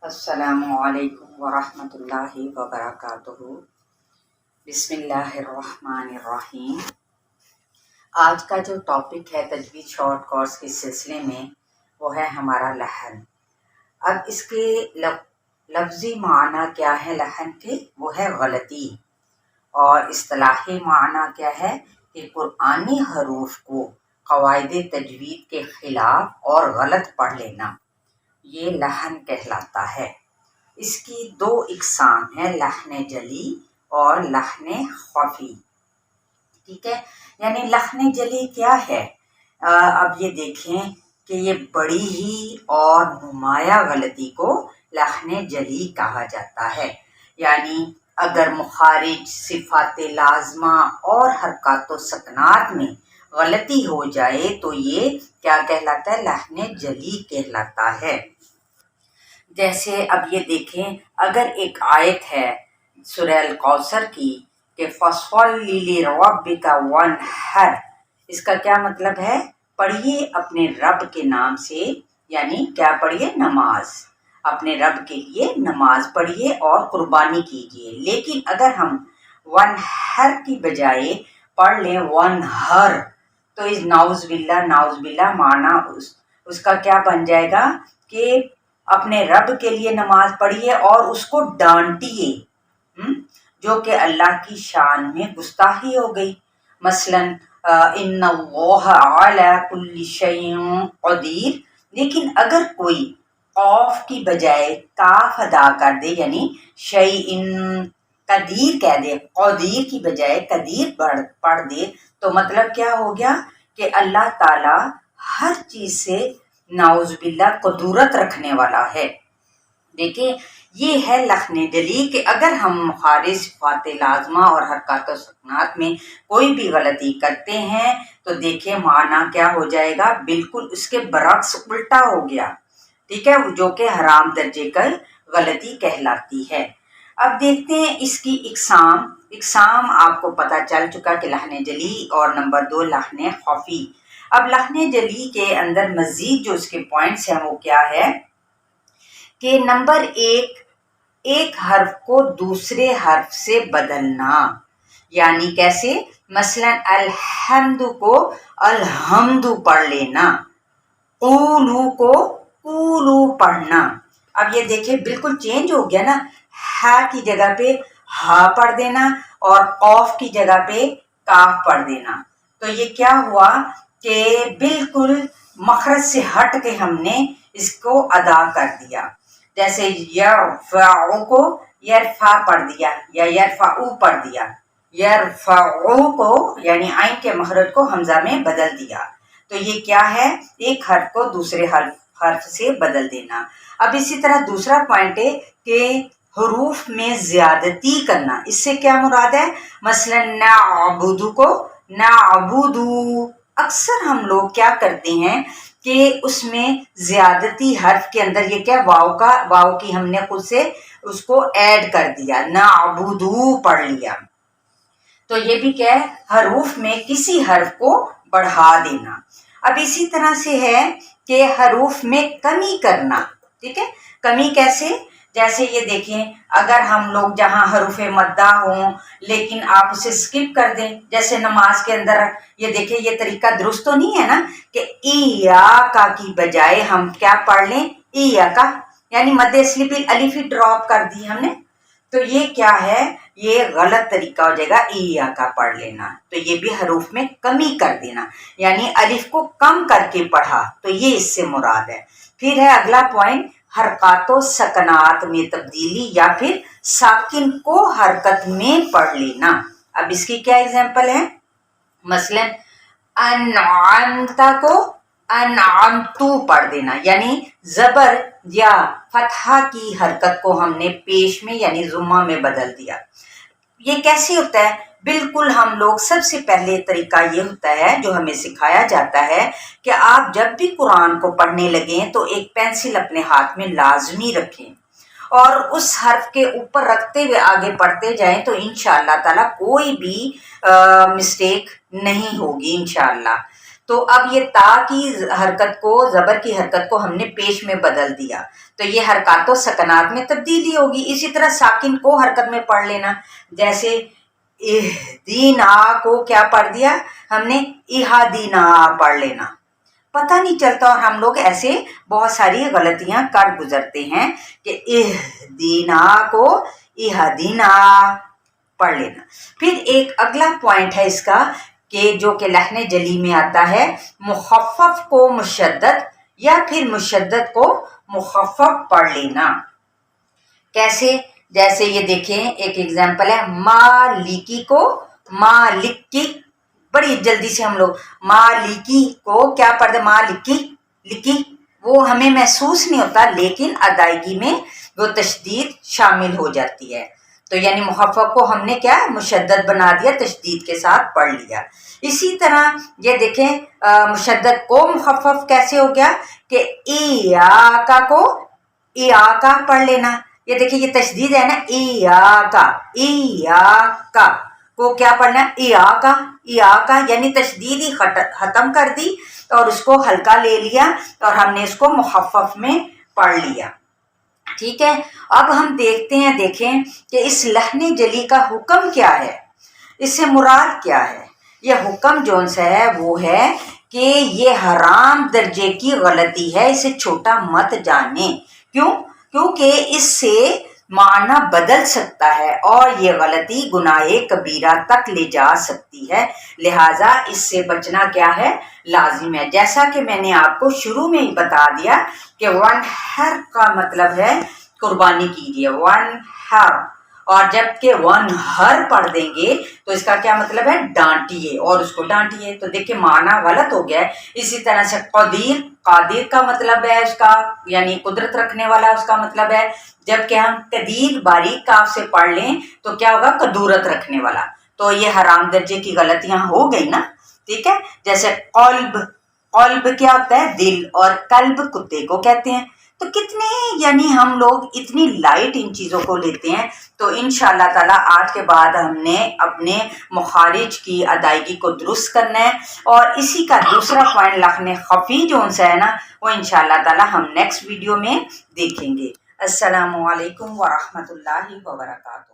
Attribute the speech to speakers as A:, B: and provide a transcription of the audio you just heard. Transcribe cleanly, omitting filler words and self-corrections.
A: السلام علیکم ورحمۃ اللہ وبرکاتہ۔ بسم اللہ الرحمن الرحیم۔ آج کا جو ٹاپک ہے تجوید شارٹ کورس کے سلسلے میں وہ ہے ہمارا لحن۔ اب اس کے لفظی معنی کیا ہے لحن کے؟ وہ ہے غلطی، اور اصطلاحی معنی کیا ہے کہ قرآنی حروف کو قواعد تجوید کے خلاف اور غلط پڑھ لینا، یہ لحن کہلاتا ہے۔ اس کی دو اقسام ہیں، لحن جلی اور لحن خفی۔ ٹھیک ہے، یعنی لحن جلی کیا ہے؟ اب یہ دیکھیں کہ یہ بڑی ہی اور نمایاں غلطی کو لحن جلی کہا جاتا ہے۔ یعنی اگر مخارج، صفات لازمہ اور حرکات و سکنات میں غلطی ہو جائے تو یہ کیا کہلاتا ہے؟ لحن جلی کہلاتا ہے۔ جیسے اب یہ دیکھیں، اگر ایک آیت ہے سورہ الکوثر کی کہ فَصَلِّ لِرَبِّكَ وَانْحَرْ، اس کا کیا مطلب ہے؟ پڑھیے اپنے رب کے نام سے، یعنی کیا پڑھیے؟ نماز، اپنے رب کے لیے نماز پڑھیے اور قربانی کیجیے۔ لیکن اگر ہم وَانْحَرْ کی بجائے پڑھ لیں وَانْحَرْ، تو اس نعوذ باللہ معنی اس کا کیا بن جائے گا کہ اپنے رب کے لیے نماز پڑھیے اور اس کو ڈانٹیے، جو کہ اللہ کی شان میں گستاخی ہو گئی۔ مثلا ان اللہ علی کل شیء قدیر، لیکن اگر کوئی قوف کی بجائے کاف ادا کر دے، یعنی شیء قدیر کہہ دے، قدیر کی بجائے قدیر پڑھ دے، تو مطلب کیا ہو گیا کہ اللہ تعالی ہر چیز سے نعوذ باللہ قدرت رکھنے والا ہے۔ دیکھیں، یہ ہے لحن جلی کہ اگر ہم مخارج، صفات لازمہ اور حرکات و سکنات میں کوئی بھی غلطی کرتے ہیں تو دیکھیں معنی کیا ہو جائے گا؟ بالکل اس کے برعکس الٹا ہو گیا، ٹھیک ہے، جو کہ حرام درجے کا غلطی کہلاتی ہے۔ اب دیکھتے ہیں اس کی اقسام آپ کو پتہ چل چکا کہ لحن جلی اور نمبر 2 لحن خفی۔ اب لحن جلی کے اندر مزید جو اس کے پوائنٹس ہیں وہ کیا ہے کہ نمبر 1، ایک حرف کو دوسرے حرف سے بدلنا، یعنی کیسے؟ مثلا الحمد کو الحمد پڑھ لینا، قولو کو قولو پڑھنا۔ اب یہ دیکھیں بالکل چینج ہو گیا نا، ہا کی جگہ پہ ہا پڑھ دینا اور قوف کی جگہ پہ کاف پڑھ دینا۔ تو یہ کیا ہوا کہ بالکل مخرج سے ہٹ کے ہم نے اس کو ادا کر دیا۔ جیسے یرفع کو یرفع پڑھ دیا یا یرفعو پڑھ دیا، یرفعو کو یعنی عین کے مخرج کو حمزہ میں بدل دیا۔ تو یہ کیا ہے؟ ایک حرف کو دوسرے حرف سے بدل دینا۔ اب اسی طرح دوسرا پوائنٹ ہے کہ حروف میں زیادتی کرنا، اس سے کیا مراد ہے؟ مثلا نعبد کو نعبدو، اکثر ہم لوگ کیا کرتے ہیں کہ اس میں زیادتی حرف کے اندر یہ کیا واو کی ہم نے خود سے اس کو ایڈ کر دیا، نعبدو پڑھ لیا۔ تو یہ بھی کیا ہے؟ حروف میں کسی حرف کو بڑھا دینا۔ اب اسی طرح سے ہے کہ حروف میں کمی کرنا، ٹھیک ہے، کمی کیسے؟ جیسے یہ دیکھیں، اگر ہم لوگ جہاں حروف مدہ ہوں لیکن آپ اسے سکپ کر دیں، جیسے نماز کے اندر یہ دیکھیں، یہ طریقہ درست تو نہیں ہے نا کہ ایاکا کی بجائے ہم کیا پڑھ لیں؟ ایاکا، یعنی مد اصلی پہ الف ہی ڈراپ کر دی ہم نے، تو یہ کیا ہے؟ یہ غلط طریقہ ہو جائے گا، ایاکا پڑھ لینا۔ تو یہ بھی حروف میں کمی کر دینا، یعنی الف کو کم کر کے پڑھا، تو یہ اس سے مراد ہے۔ پھر ہے اگلا پوائنٹ، حرکات و سکنات میں تبدیلی یا پھر ساکن کو حرکت میں پڑھ لینا۔ اب اس کی کیا اگزامپل ہے؟ مثلا انعمتا کو انعمتو پڑھ دینا، یعنی زبر یا فتحہ کی حرکت کو ہم نے پیش میں یعنی ضمہ میں بدل دیا۔ یہ کیسے ہوتا ہے؟ بالکل ہم لوگ سب سے پہلے طریقہ یہ ہوتا ہے جو ہمیں سکھایا جاتا ہے کہ آپ جب بھی قرآن کو پڑھنے لگیں تو ایک پینسل اپنے ہاتھ میں لازمی رکھیں اور اس حرف کے اوپر رکھتے ہوئے آگے پڑھتے جائیں، تو انشاءاللہ تعالیٰ کوئی بھی مسٹیک نہیں ہوگی انشاءاللہ۔ تو اب یہ تا کی حرکت کو، زبر کی حرکت کو ہم نے پیش میں بدل دیا، تو یہ حرکات و سکنات میں تبدیلی ہوگی۔ اسی طرح ساکن کو حرکت میں پڑھ لینا، جیسے اہدینا کو کیا پڑھ دیا ہم نے، اہدینا پڑھ لینا، پتہ نہیں چلتا، اور ہم لوگ ایسے بہت ساری غلطیاں کر گزرتے ہیں کہ اہدینا کو اہدینا پڑھ لینا۔ پھر ایک اگلا پوائنٹ ہے اس کا کہ جو کہ لحن جلی میں آتا ہے، مخفف کو مشدد یا پھر مشدد کو مخفف پڑھ لینا۔ کیسے؟ جیسے یہ دیکھیں ایک ایگزامپل ہے، مالکی کو مالکی، بڑی جلدی سے ہم لوگ مالکی کو کیا پڑھتے، مالکی لکی، وہ ہمیں محسوس نہیں ہوتا لیکن ادائیگی میں وہ تشدید شامل ہو جاتی ہے، تو یعنی مخفف کو ہم نے کیا مشدد بنا دیا، تشدید کے ساتھ پڑھ لیا۔ اسی طرح یہ دیکھیں مشدد کو مخفف کیسے ہو گیا کہ ایاکا کو ایاکا پڑھ لینا، یہ دیکھیں یہ تشدید ہے نا، ایاکا ایاکا کو کیا پڑھنا ہے، ایاکا ایاکا، یعنی تشدید ہی ختم کر دی اور اس کو ہلکا لے لیا اور ہم نے اس کو مخفف میں پڑھ لیا۔ ٹھیک ہے، اب ہم دیکھتے ہیں، دیکھیں کہ اس لحن جلی کا حکم کیا ہے، اس سے مراد کیا ہے۔ یہ حکم جون سا ہے وہ ہے کہ یہ حرام درجے کی غلطی ہے، اسے چھوٹا مت جانے، کیونکہ اس سے معنی بدل سکتا ہے اور یہ غلطی گناہ کبیرہ تک لے جا سکتی ہے، لہٰذا اس سے بچنا کیا ہے، لازم ہے۔ جیسا کہ میں نے آپ کو شروع میں ہی بتا دیا کہ ونحر کا مطلب ہے قربانی کیجیے، ونحر، اور جب کہ ونحر پڑھ دیں گے تو اس کا کیا مطلب ہے، ڈانٹیے اور اس کو ڈانٹیے، تو دیکھیں معنی غلط ہو گیا ہے۔ اسی طرح سے قدیر، قادر کا مطلب ہے اس کا یعنی قدرت رکھنے والا، اس کا مطلب ہے، جبکہ ہم قدیر باریک کاف سے پڑھ لیں تو کیا ہوگا، قدورت رکھنے والا، تو یہ حرام درجے کی غلطیاں ہو گئی نا۔ ٹھیک ہے، جیسے قلب، قلب کیا ہوتا ہے، دل، اور قلب کتے کو کہتے ہیں، تو کتنے یعنی ہم لوگ اتنی لائٹ ان چیزوں کو لیتے ہیں، تو انشاءاللہ تعالی آج کے بعد ہم نے اپنے مخارج کی ادائیگی کو درست کرنا ہے، اور اسی کا دوسرا پوائنٹ لحن خفی جون سا ہے نا، وہ انشاءاللہ تعالی ہم نیکسٹ ویڈیو میں دیکھیں گے۔ السلام علیکم ورحمۃ اللہ وبرکاتہ۔